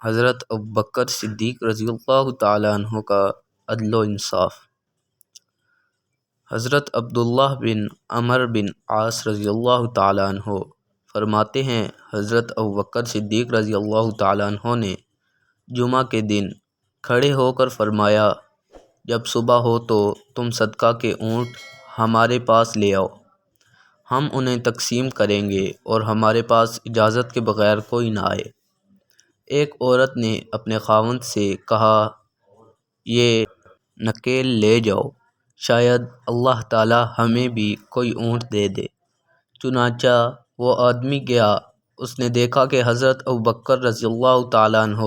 حضرت ابوبکر صدیق رضی اللہ تعالیٰ عنہ کا عدل و انصاف۔ حضرت عبداللہ بن عمرو بن عاص رضی اللہ تعالیٰ عنہ فرماتے ہیں، حضرت ابوبکر صدیق رضی اللہ تعالیٰ عنہ نے جمعہ کے دن کھڑے ہو کر فرمایا، جب صبح ہو تو تم صدقہ کے اونٹ ہمارے پاس لے آؤ، ہم انہیں تقسیم کریں گے اور ہمارے پاس اجازت کے بغیر کوئی نہ آئے۔ ایک عورت نے اپنے خاوند سے کہا، یہ نکیل لے جاؤ، شاید اللہ تعالیٰ ہمیں بھی کوئی اونٹ دے دے۔ چنانچہ وہ آدمی گیا، اس نے دیکھا کہ حضرت ابوبکر رضی اللہ تعالیٰ عنہ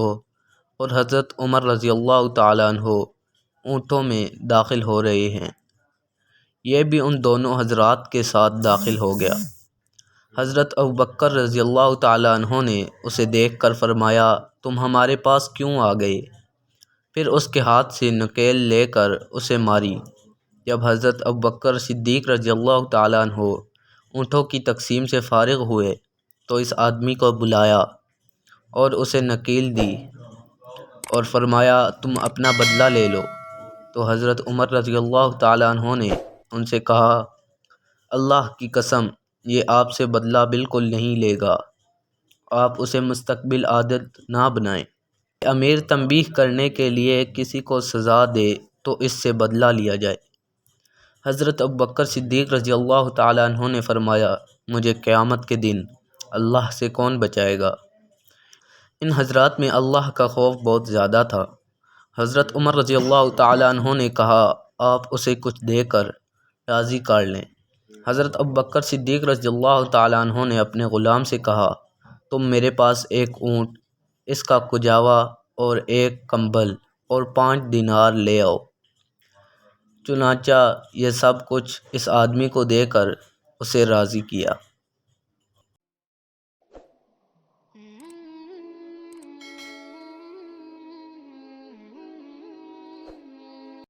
اور حضرت عمر رضی اللہ تعالیٰ عنہ اونٹوں میں داخل ہو رہے ہیں، یہ بھی ان دونوں حضرات کے ساتھ داخل ہو گیا۔ حضرت ابوبکر رضی اللہ تعالیٰ عنہ نے اسے دیکھ کر فرمایا، تم ہمارے پاس کیوں آ گئے؟ پھر اس کے ہاتھ سے نکیل لے کر اسے ماری۔ جب حضرت ابوبکر صدیق رضی اللہ تعالیٰ عنہ اونٹوں کی تقسیم سے فارغ ہوئے تو اس آدمی کو بلایا اور اسے نکیل دی اور فرمایا، تم اپنا بدلہ لے لو۔ تو حضرت عمر رضی اللہ تعالیٰ عنہ نے ان سے کہا، اللہ کی قسم، یہ آپ سے بدلہ بالکل نہیں لے گا، آپ اسے مستقبل عادت نہ بنائیں۔ امیر تنبیہ کرنے کے لیے کسی کو سزا دے تو اس سے بدلہ لیا جائے۔ حضرت ابوبکر صدیق رضی اللہ تعالیٰ عنہ نے فرمایا، مجھے قیامت کے دن اللہ سے کون بچائے گا؟ ان حضرات میں اللہ کا خوف بہت زیادہ تھا۔ حضرت عمر رضی اللہ تعالیٰ عنہ نے کہا، آپ اسے کچھ دے کر راضی کر لیں۔ حضرت ابوبکر صدیق رضی اللہ تعالیٰ عنہ نے اپنے غلام سے کہا، تم میرے پاس ایک اونٹ، اس کا کجاوا اور ایک کمبل اور 5 دینار لے آؤ۔ چنانچہ یہ سب کچھ اس آدمی کو دے کر اسے راضی کیا۔